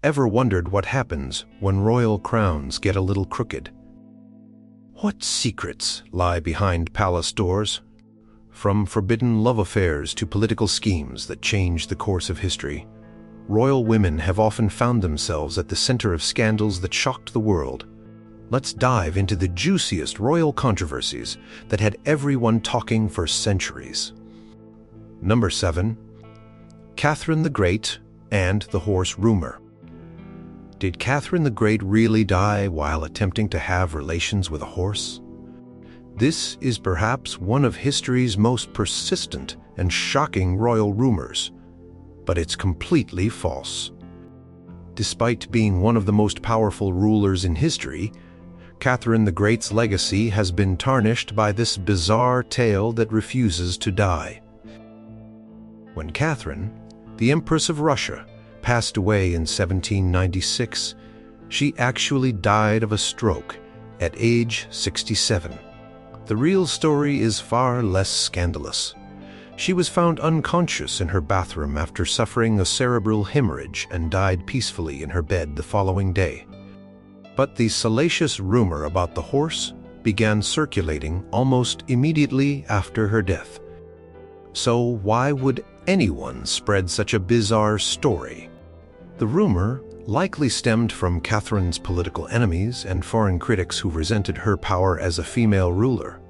Ever wondered what happens when royal crowns get a little crooked? What secrets lie behind palace doors? From forbidden love affairs to political schemes that change the course of history, royal women have often found themselves at the center of scandals that shocked the world. Let's dive into the juiciest royal controversies that had everyone talking for centuries. Number 7. Catherine the Great and the horse rumor. Did Catherine the Great really die while attempting to have relations with a horse? This is perhaps one of history's most persistent and shocking royal rumors, but it's completely false. Despite being one of the most powerful rulers in history, Catherine the Great's legacy has been tarnished by this bizarre tale that refuses to die. When Catherine, the Empress of Russia, passed away in 1796, she actually died of a stroke at age 67. The real story is far less scandalous. She was found unconscious in her bathroom after suffering a cerebral hemorrhage and died peacefully in her bed the following day. But the salacious rumor about the horse began circulating almost immediately after her death. So why would anyone spread such a bizarre story? The rumor likely stemmed from Catherine's political enemies and foreign critics who resented her power as a female ruler.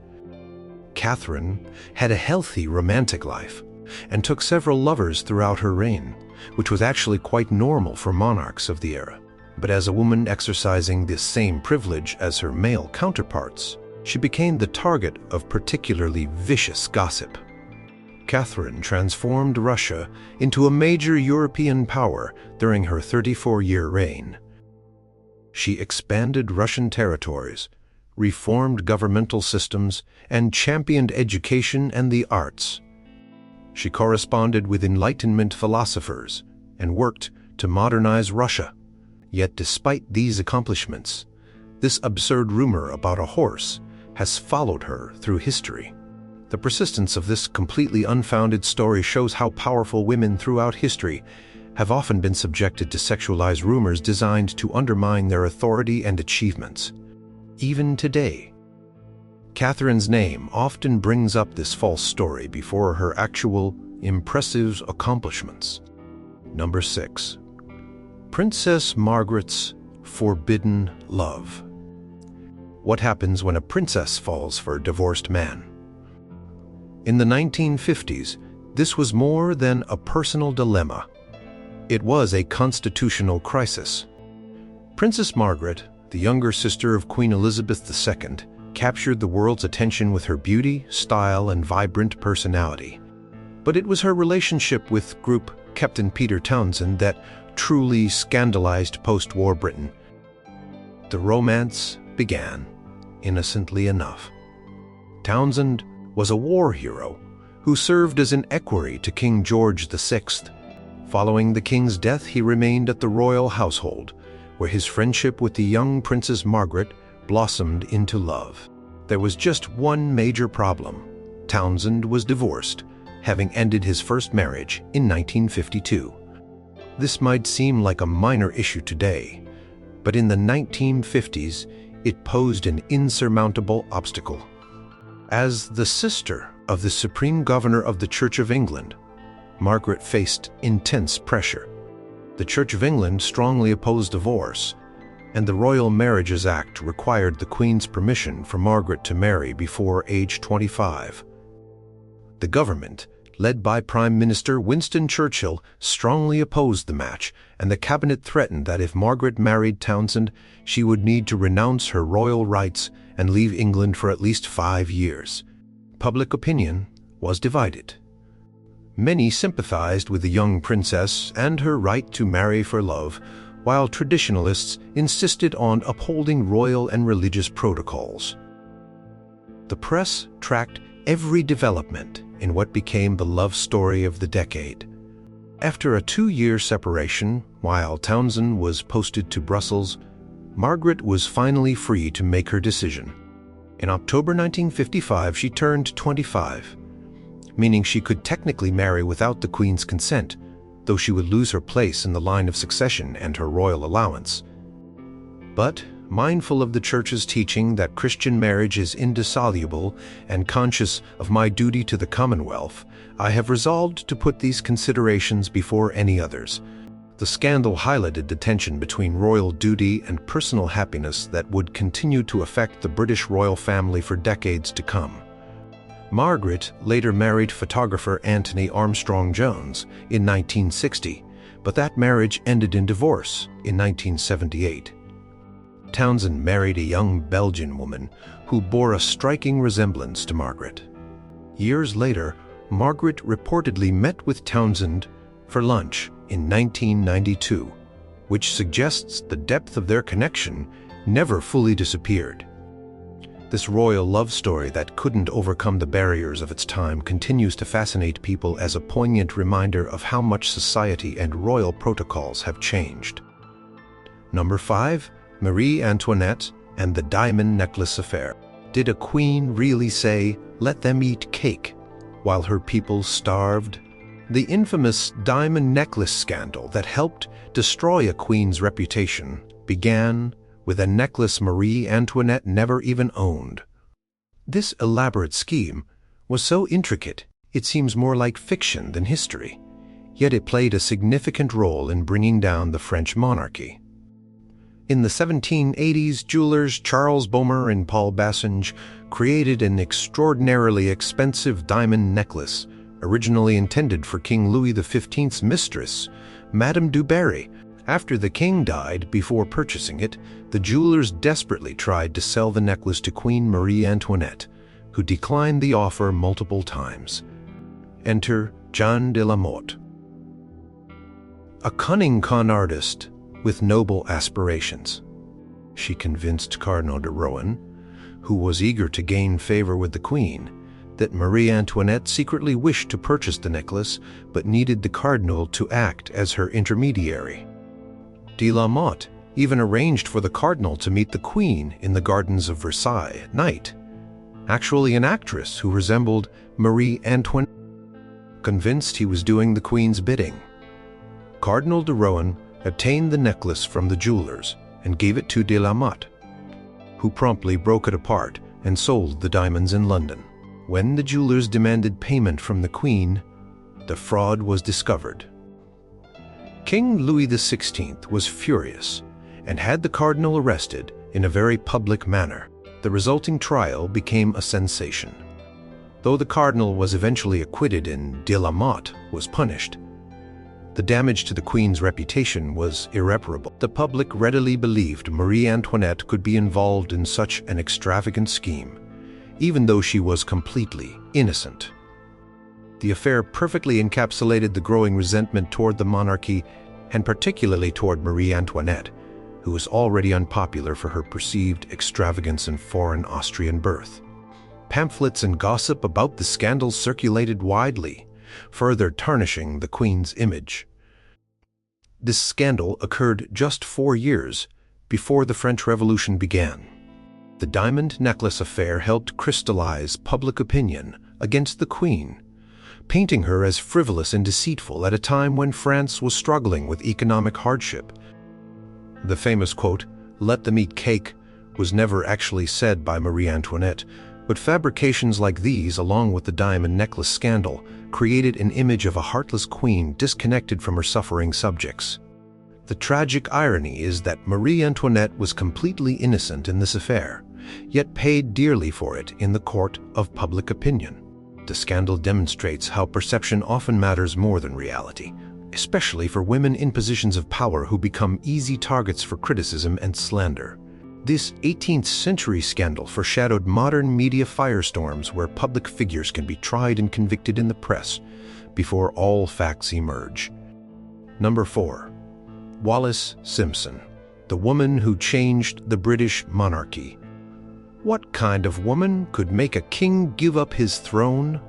Catherine had a healthy romantic life and took several lovers throughout her reign, which was actually quite normal for monarchs of the era. But as a woman exercising the same privilege as her male counterparts, she became the target of particularly vicious gossip. Catherine transformed Russia into a major European power during her 34-year reign. She expanded Russian territories, reformed governmental systems, and championed education and the arts. She corresponded with Enlightenment philosophers and worked to modernize Russia. Yet despite these accomplishments, this absurd rumor about a horse has followed her through history. The persistence of this completely unfounded story shows how powerful women throughout history have often been subjected to sexualized rumors designed to undermine their authority and achievements. Even today, Catherine's name often brings up this false story before her actual, impressive accomplishments. Number 6. Princess Margaret's forbidden love. What happens when a princess falls for a divorced man? In the 1950s, this was more than a personal dilemma. It was a constitutional crisis. Princess Margaret, the younger sister of Queen Elizabeth II, captured the world's attention with her beauty, style, and vibrant personality. But it was her relationship with Group Captain Peter Townsend that truly scandalized post-war Britain. The romance began, innocently enough. Townsend was a war hero who served as an equerry to King George VI. Following the king's death, he remained at the royal household, where his friendship with the young Princess Margaret blossomed into love. There was just one major problem. Townsend was divorced, having ended his first marriage in 1952. This might seem like a minor issue today, but in the 1950s, it posed an insurmountable obstacle. As the sister of the Supreme Governor of the Church of England, Margaret faced intense pressure. The Church of England strongly opposed divorce, and the Royal Marriages Act required the Queen's permission for Margaret to marry before age 25. The government, led by Prime Minister Winston Churchill, strongly opposed the match, and the cabinet threatened that if Margaret married Townsend, she would need to renounce her royal rights and leave England for at least 5 years. Public opinion was divided. Many sympathized with the young princess and her right to marry for love, while traditionalists insisted on upholding royal and religious protocols. The press tracked every development in what became the love story of the decade. After a 2-year separation, while Townsend was posted to Brussels, Margaret was finally free to make her decision. In October 1955, she turned 25, meaning she could technically marry without the Queen's consent, though she would lose her place in the line of succession and her royal allowance. But, mindful of the Church's teaching that Christian marriage is indissoluble and conscious of my duty to the Commonwealth, I have resolved to put these considerations before any others. The scandal highlighted the tension between royal duty and personal happiness that would continue to affect the British royal family for decades to come. Margaret later married photographer Anthony Armstrong Jones in 1960, but that marriage ended in divorce in 1978. Townsend married a young Belgian woman who bore a striking resemblance to Margaret. Years later, Margaret reportedly met with Townsend for lunch in 1992, which suggests the depth of their connection never fully disappeared. This royal love story that couldn't overcome the barriers of its time continues to fascinate people as a poignant reminder of how much society and royal protocols have changed. Number 5. Marie Antoinette and the Diamond Necklace Affair. Did a queen really say, "Let them eat cake," while her people starved? The infamous diamond necklace scandal that helped destroy a queen's reputation began with a necklace Marie Antoinette never even owned. This elaborate scheme was so intricate it seems more like fiction than history, yet it played a significant role in bringing down the French monarchy. In the 1780s, jewelers Charles Boehmer and Paul Bassinge created an extraordinarily expensive diamond necklace, originally intended for King Louis XV's mistress, Madame du Barry. After the king died, before purchasing it, the jewelers desperately tried to sell the necklace to Queen Marie Antoinette, who declined the offer multiple times. Enter Jeanne de la Motte. A cunning con artist with noble aspirations, she convinced Cardinal de Rohan, who was eager to gain favor with the queen, that Marie Antoinette secretly wished to purchase the necklace but needed the cardinal to act as her intermediary. De la Motte even arranged for the cardinal to meet the queen in the gardens of Versailles at night, actually an actress who resembled Marie Antoinette. Convinced he was doing the queen's bidding, Cardinal de Rohan obtained the necklace from the jewelers and gave it to de la Motte, who promptly broke it apart and sold the diamonds in London. When the jewelers demanded payment from the queen, the fraud was discovered. King Louis XVI was furious and had the cardinal arrested in a very public manner. The resulting trial became a sensation. Though the cardinal was eventually acquitted and de la Motte was punished, the damage to the queen's reputation was irreparable. The public readily believed Marie Antoinette could be involved in such an extravagant scheme, even though she was completely innocent. The affair perfectly encapsulated the growing resentment toward the monarchy, and particularly toward Marie Antoinette, who was already unpopular for her perceived extravagance and foreign Austrian birth. Pamphlets and gossip about the scandal circulated widely, further tarnishing the queen's image. This scandal occurred just 4 years before the French Revolution began. The diamond necklace affair helped crystallize public opinion against the queen, painting her as frivolous and deceitful at a time when France was struggling with economic hardship. The famous quote, "Let them eat cake," was never actually said by Marie Antoinette, but fabrications like these, along with the diamond necklace scandal, created an image of a heartless queen disconnected from her suffering subjects. The tragic irony is that Marie Antoinette was completely innocent in this affair, yet paid dearly for it in the court of public opinion. The scandal demonstrates how perception often matters more than reality, especially for women in positions of power who become easy targets for criticism and slander. This 18th century scandal foreshadowed modern media firestorms where public figures can be tried and convicted in the press before all facts emerge. Number 4. Wallis Simpson, the woman who changed the British monarchy. What kind of woman could make a king give up his throne?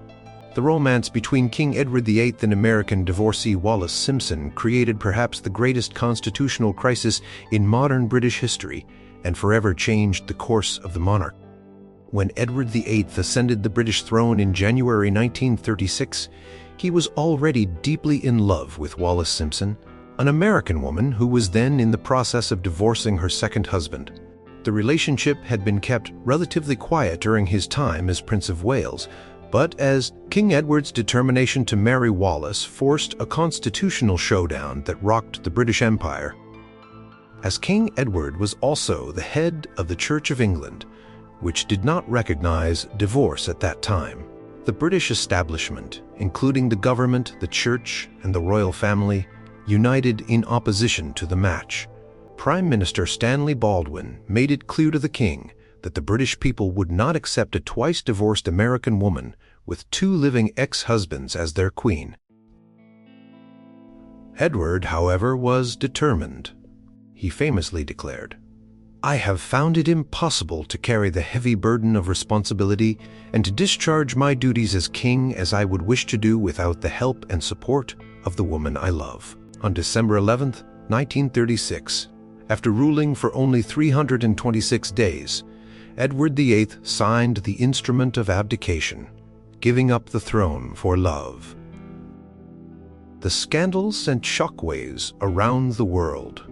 The romance between King Edward VIII and American divorcee Wallis Simpson created perhaps the greatest constitutional crisis in modern British history and forever changed the course of the monarch. When Edward VIII ascended the British throne in January 1936, He was already deeply in love with Wallis Simpson, an American woman who was then in the process of divorcing her second husband. The relationship had been kept relatively quiet during his time as Prince of Wales, but as King Edward's determination to marry Wallis forced a constitutional showdown that rocked the British Empire. As King Edward was also the head of the Church of England, which did not recognize divorce at that time, the British establishment, including the government, the church, and the royal family, united in opposition to the match. Prime Minister Stanley Baldwin made it clear to the king that the British people would not accept a twice-divorced American woman with 2 living ex-husbands as their queen. Edward, however, was determined. He famously declared, "I have found it impossible to carry the heavy burden of responsibility and to discharge my duties as king as I would wish to do without the help and support of the woman I love." On December 11, 1936, after ruling for only 326 days, Edward VIII signed the instrument of abdication, giving up the throne for love. The scandals sent shockwaves around the world.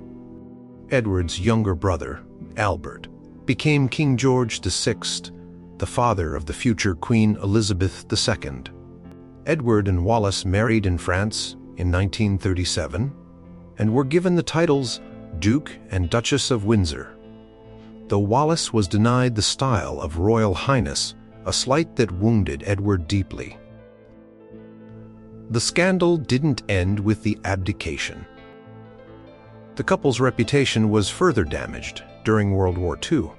Edward's younger brother, Albert, became King George VI, the father of the future Queen Elizabeth II. Edward and Wallis married in France in 1937 and were given the titles Duke and Duchess of Windsor. Though Wallis was denied the style of Royal Highness, a slight that wounded Edward deeply. The scandal didn't end with the abdication. The couple's reputation was further damaged during World War II,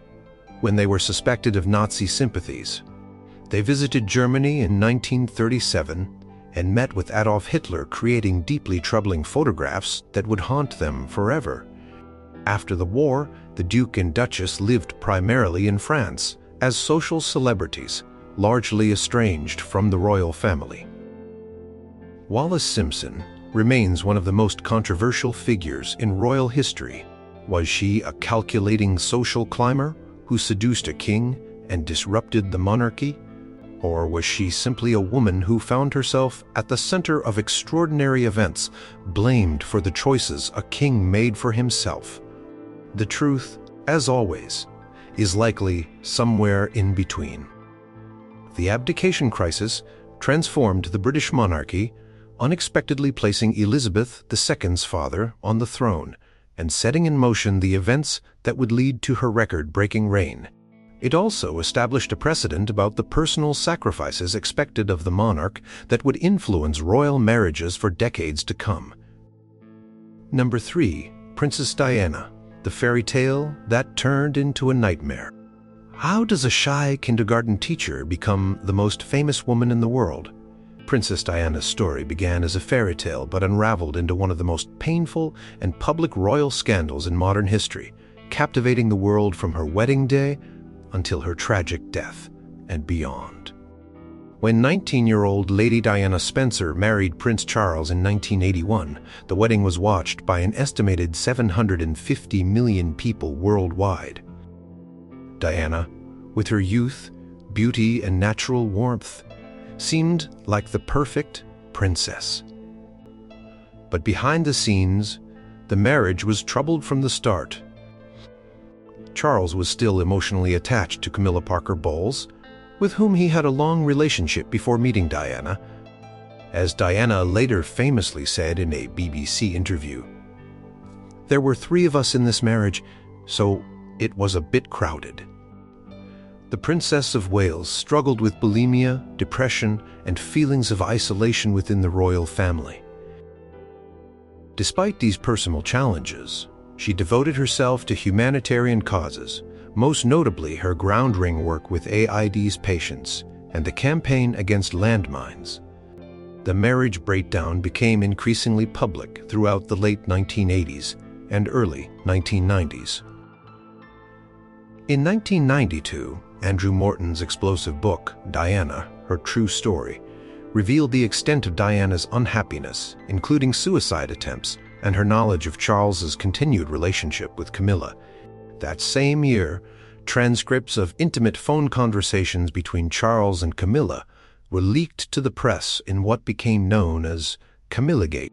when they were suspected of Nazi sympathies. They visited Germany in 1937 and met with Adolf Hitler, creating deeply troubling photographs that would haunt them forever. After the war, the Duke and Duchess lived primarily in France as social celebrities, largely estranged from the royal family. Wallis Simpson remains one of the most controversial figures in royal history. Was she a calculating social climber who seduced a king and disrupted the monarchy? Or was she simply a woman who found herself at the center of extraordinary events, blamed for the choices a king made for himself? The truth, as always, is likely somewhere in between. The abdication crisis transformed the British monarchy, unexpectedly placing Elizabeth II's father on the throne and setting in motion the events that would lead to her record-breaking reign. It also established a precedent about the personal sacrifices expected of the monarch that would influence royal marriages for decades to come. Number 3. Princess Diana, the fairy tale that turned into a nightmare. How does a shy kindergarten teacher become the most famous woman in the world? Princess Diana's story began as a fairy tale but unraveled into one of the most painful and public royal scandals in modern history, captivating the world from her wedding day until her tragic death and beyond. When 19-year-old Lady Diana Spencer married Prince Charles in 1981, the wedding was watched by an estimated 750 million people worldwide. Diana, with her youth, beauty, and natural warmth, seemed like the perfect princess. But behind the scenes, the marriage was troubled from the start. Charles was still emotionally attached to Camilla Parker Bowles, with whom he had a long relationship before meeting Diana. As Diana later famously said in a BBC interview, "There were 3 of us in this marriage, so it was a bit crowded." The Princess of Wales struggled with bulimia, depression, and feelings of isolation within the royal family. Despite these personal challenges, she devoted herself to humanitarian causes, most notably her groundbreaking work with AIDS patients and the campaign against landmines. The marriage breakdown became increasingly public throughout the late 1980s and early 1990s. In 1992, Andrew Morton's explosive book, Diana, Her True Story, revealed the extent of Diana's unhappiness, including suicide attempts and her knowledge of Charles's continued relationship with Camilla. That same year, transcripts of intimate phone conversations between Charles and Camilla were leaked to the press in what became known as Camillagate.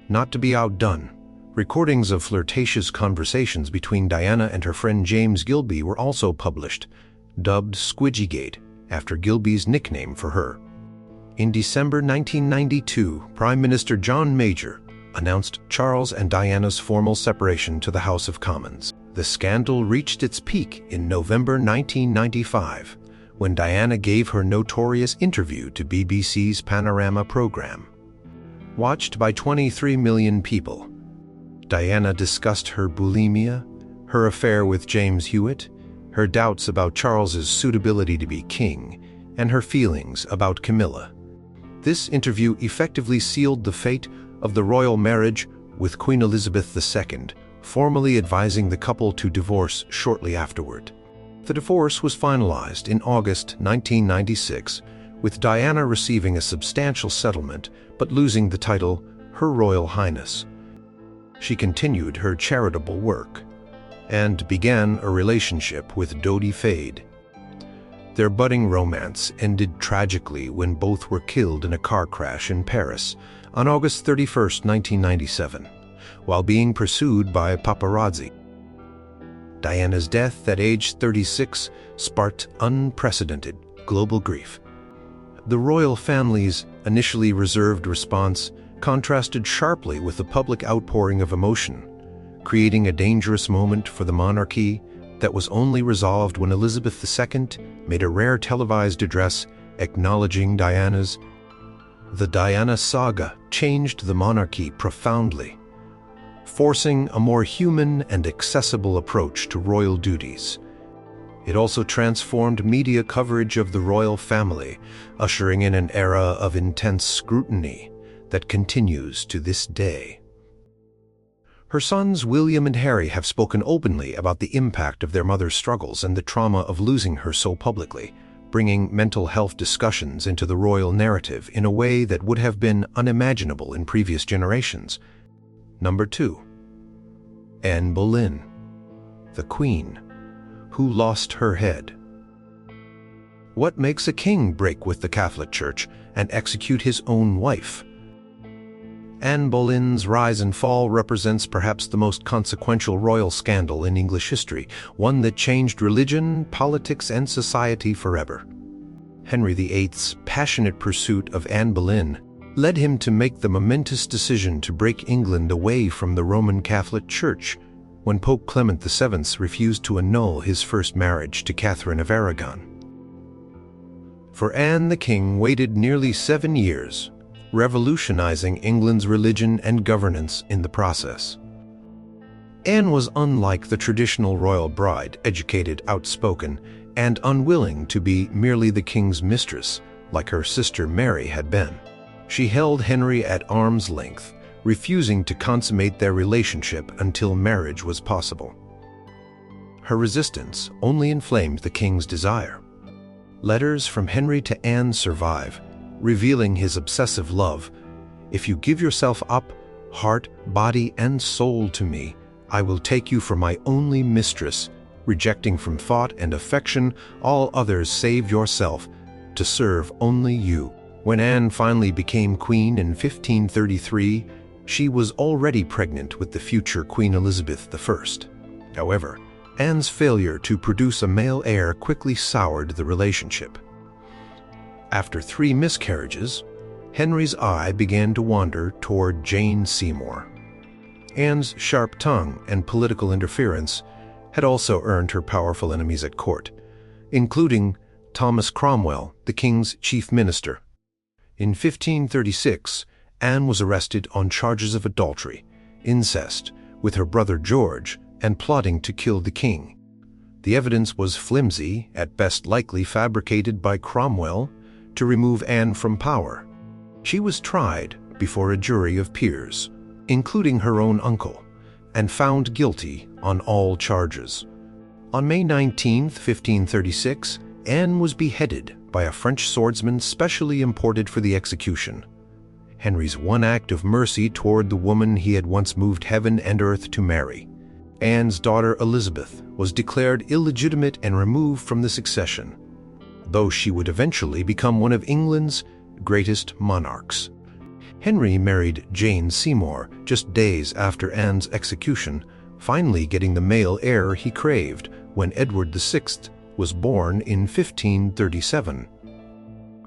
Not to be outdone, recordings of flirtatious conversations between Diana and her friend James Gilbey were also published, dubbed Squidgygate, after Gilbey's nickname for her. In December 1992, Prime Minister John Major announced Charles and Diana's formal separation to the House of Commons. The scandal reached its peak in November 1995, when Diana gave her notorious interview to BBC's Panorama program. Watched by 23 million people, Diana discussed her bulimia, her affair with James Hewitt, her doubts about Charles's suitability to be king, and her feelings about Camilla. This interview effectively sealed the fate of the royal marriage, with Queen Elizabeth II formally advising the couple to divorce shortly afterward. The divorce was finalized in August 1996, with Diana receiving a substantial settlement but losing the title Her Royal Highness. She continued her charitable work and began a relationship with Dodi Fayed. Their budding romance ended tragically when both were killed in a car crash in Paris on August 31, 1997, while being pursued by paparazzi. Diana's death at age 36 sparked unprecedented global grief. The royal family's initially reserved response contrasted sharply with the public outpouring of emotion, creating a dangerous moment for the monarchy that was only resolved when Elizabeth II made a rare televised address acknowledging Diana's. The Diana saga changed the monarchy profoundly, forcing a more human and accessible approach to royal duties. It also transformed media coverage of the royal family, ushering in an era of intense scrutiny that continues to this day. Her sons William and Harry have spoken openly about the impact of their mother's struggles and the trauma of losing her so publicly, bringing mental health discussions into the royal narrative in a way that would have been unimaginable in previous generations. Number 2. Anne Boleyn, the Queen, who lost her head. What makes a king break with the Catholic Church and execute his own wife? Anne Boleyn's rise and fall represents perhaps the most consequential royal scandal in English history, one that changed religion, politics, and society forever. Henry VIII's passionate pursuit of Anne Boleyn led him to make the momentous decision to break England away from the Roman Catholic Church when Pope Clement VII refused to annul his first marriage to Catherine of Aragon. For Anne, the king waited nearly 7 years, revolutionizing England's religion and governance in the process. Anne was unlike the traditional royal bride, educated, outspoken, and unwilling to be merely the king's mistress, like her sister Mary had been. She held Henry at arm's length, refusing to consummate their relationship until marriage was possible. Her resistance only inflamed the king's desire. Letters from Henry to Anne survive, revealing his obsessive love. "If you give yourself up, heart, body, and soul to me, I will take you for my only mistress, rejecting from thought and affection all others save yourself, to serve only you." When Anne finally became queen in 1533, she was already pregnant with the future Queen Elizabeth I. However, Anne's failure to produce a male heir quickly soured the relationship. After 3 miscarriages, Henry's eye began to wander toward Jane Seymour. Anne's sharp tongue and political interference had also earned her powerful enemies at court, including Thomas Cromwell, the king's chief minister. In 1536, Anne was arrested on charges of adultery, incest with her brother George, and plotting to kill the king. The evidence was flimsy, at best likely fabricated by Cromwell to remove Anne from power. She was tried before a jury of peers, including her own uncle, and found guilty on all charges. On May 19, 1536, Anne was beheaded by a French swordsman specially imported for the execution. Henry's one act of mercy toward the woman he had once moved heaven and earth to marry. Anne's daughter Elizabeth was declared illegitimate and removed from the succession. though she would eventually become one of England's greatest monarchs. Henry married Jane Seymour just days after Anne's execution, finally getting the male heir he craved when Edward VI was born in 1537.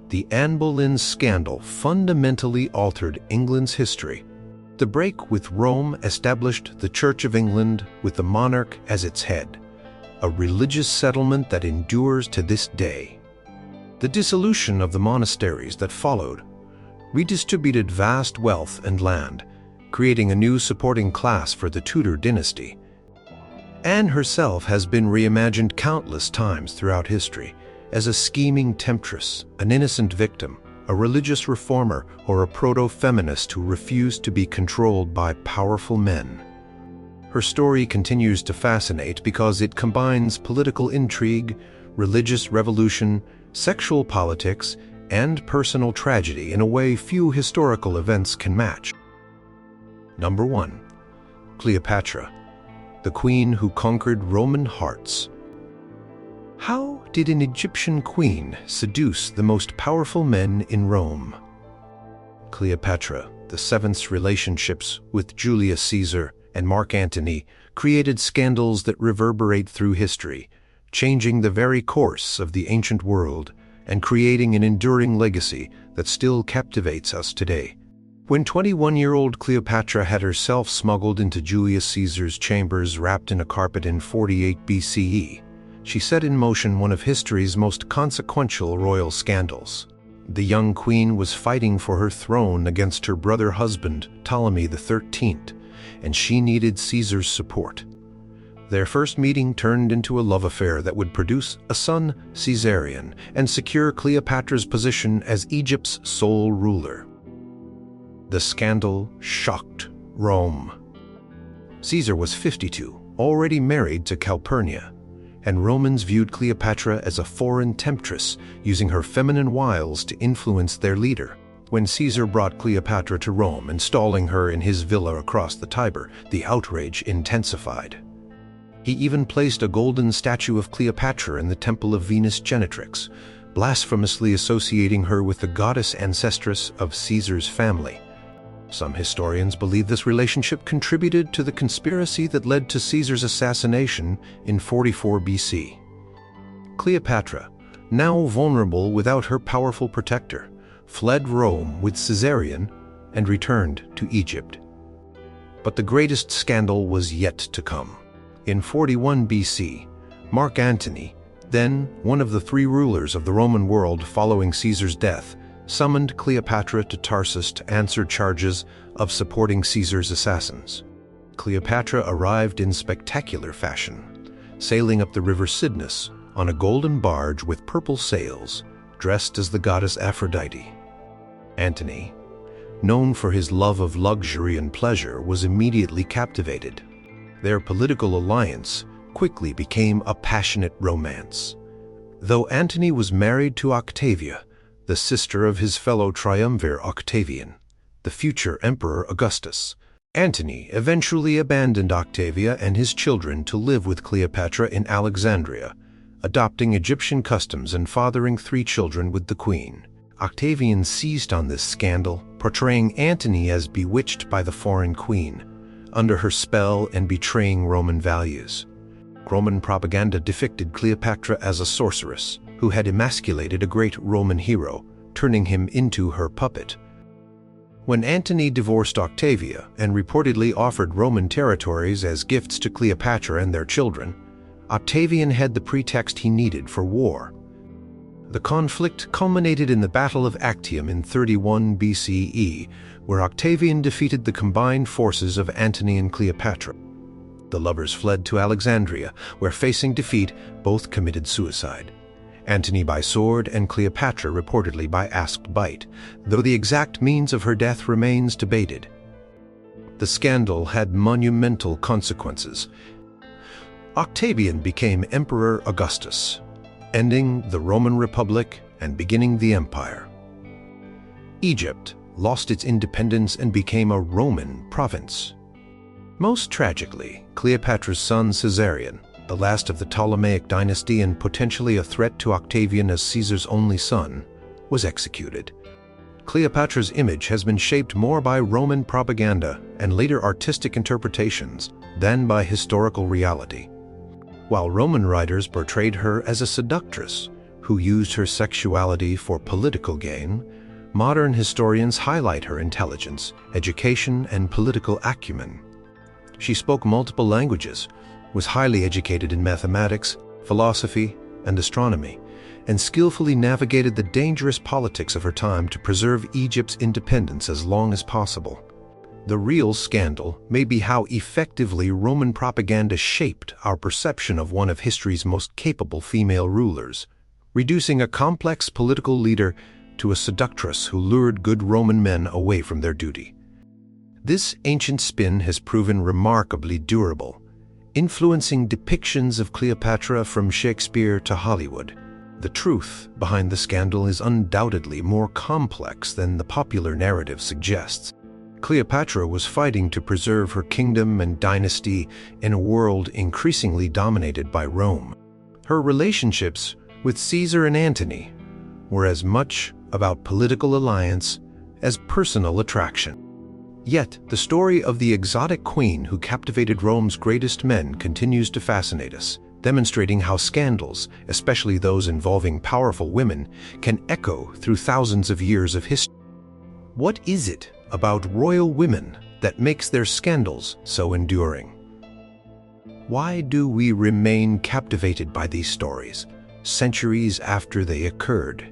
The Anne Boleyn scandal fundamentally altered England's history. The break with Rome established the Church of England with the monarch as its head, a religious settlement that endures to this day. The dissolution of the monasteries that followed redistributed vast wealth and land, creating a new supporting class for the Tudor dynasty. Anne herself has been reimagined countless times throughout history as a scheming temptress, an innocent victim, a religious reformer, or a proto-feminist who refused to be controlled by powerful men. Her story continues to fascinate because it combines political intrigue, religious revolution, sexual politics, and personal tragedy in a way few historical events can match. Number 1. Cleopatra, the queen who conquered Roman hearts. How did an Egyptian queen seduce the most powerful men in Rome? Cleopatra VII's relationships with Julius Caesar and Mark Antony created scandals that reverberate through history, changing the very course of the ancient world and creating an enduring legacy that still captivates us today. When 21-year-old Cleopatra had herself smuggled into Julius Caesar's chambers wrapped in a carpet in 48 BCE, she set in motion one of history's most consequential royal scandals. The young queen was fighting for her throne against her brother husband, Ptolemy XIII, and she needed Caesar's support. Their first meeting turned into a love affair that would produce a son, Caesarion, and secure Cleopatra's position as Egypt's sole ruler. The scandal shocked Rome. Caesar was 52, already married to Calpurnia, and Romans viewed Cleopatra as a foreign temptress, using her feminine wiles to influence their leader. When Caesar brought Cleopatra to Rome, installing her in his villa across the Tiber, the outrage intensified. He even placed a golden statue of Cleopatra in the temple of Venus Genitrix, blasphemously associating her with the goddess ancestress of Caesar's family. Some historians believe this relationship contributed to the conspiracy that led to Caesar's assassination in 44 BC. Cleopatra, now vulnerable without her powerful protector, fled Rome with Caesarion and returned to Egypt. But the greatest scandal was yet to come. In 41 BC, Mark Antony, then one of the 3 rulers of the Roman world following Caesar's death, summoned Cleopatra to Tarsus to answer charges of supporting Caesar's assassins. Cleopatra arrived in spectacular fashion, sailing up the river Cydnus on a golden barge with purple sails, dressed as the goddess Aphrodite. Antony, known for his love of luxury and pleasure, was immediately captivated. Their political alliance quickly became a passionate romance. Though Antony was married to Octavia, the sister of his fellow triumvir Octavian, the future Emperor Augustus, Antony eventually abandoned Octavia and his children to live with Cleopatra in Alexandria, adopting Egyptian customs and fathering 3 children with the queen. Octavian seized on this scandal, portraying Antony as bewitched by the foreign queen, under her spell and betraying Roman values. Roman propaganda depicted Cleopatra as a sorceress who had emasculated a great Roman hero, turning him into her puppet. When Antony divorced Octavia and reportedly offered Roman territories as gifts to Cleopatra and their children, Octavian had the pretext he needed for war. The conflict culminated in the Battle of Actium in 31 BCE, where Octavian defeated the combined forces of Antony and Cleopatra. The lovers fled to Alexandria, where, facing defeat, both committed suicide. Antony by sword and Cleopatra reportedly by asp bite, though the exact means of her death remains debated. The scandal had monumental consequences. Octavian became Emperor Augustus, ending the Roman Republic and beginning the empire. Egypt lost its independence and became a Roman province. Most tragically, Cleopatra's son Caesarion, the last of the Ptolemaic dynasty and potentially a threat to Octavian as Caesar's only son, was executed. Cleopatra's image has been shaped more by Roman propaganda and later artistic interpretations than by historical reality. While Roman writers portrayed her as a seductress who used her sexuality for political gain, modern historians highlight her intelligence, education, and political acumen. She spoke multiple languages, was highly educated in mathematics, philosophy, and astronomy, and skillfully navigated the dangerous politics of her time to preserve Egypt's independence as long as possible. The real scandal may be how effectively Roman propaganda shaped our perception of one of history's most capable female rulers, reducing a complex political leader to a seductress who lured good Roman men away from their duty. This ancient spin has proven remarkably durable, influencing depictions of Cleopatra from Shakespeare to Hollywood. The truth behind the scandal is undoubtedly more complex than the popular narrative suggests. Cleopatra was fighting to preserve her kingdom and dynasty in a world increasingly dominated by Rome. Her relationships with Caesar and Antony were as much about political alliance as personal attraction. Yet, the story of the exotic queen who captivated Rome's greatest men continues to fascinate us, demonstrating how scandals, especially those involving powerful women, can echo through thousands of years of history. What is it about royal women that makes their scandals so enduring? Why do we remain captivated by these stories, centuries after they occurred?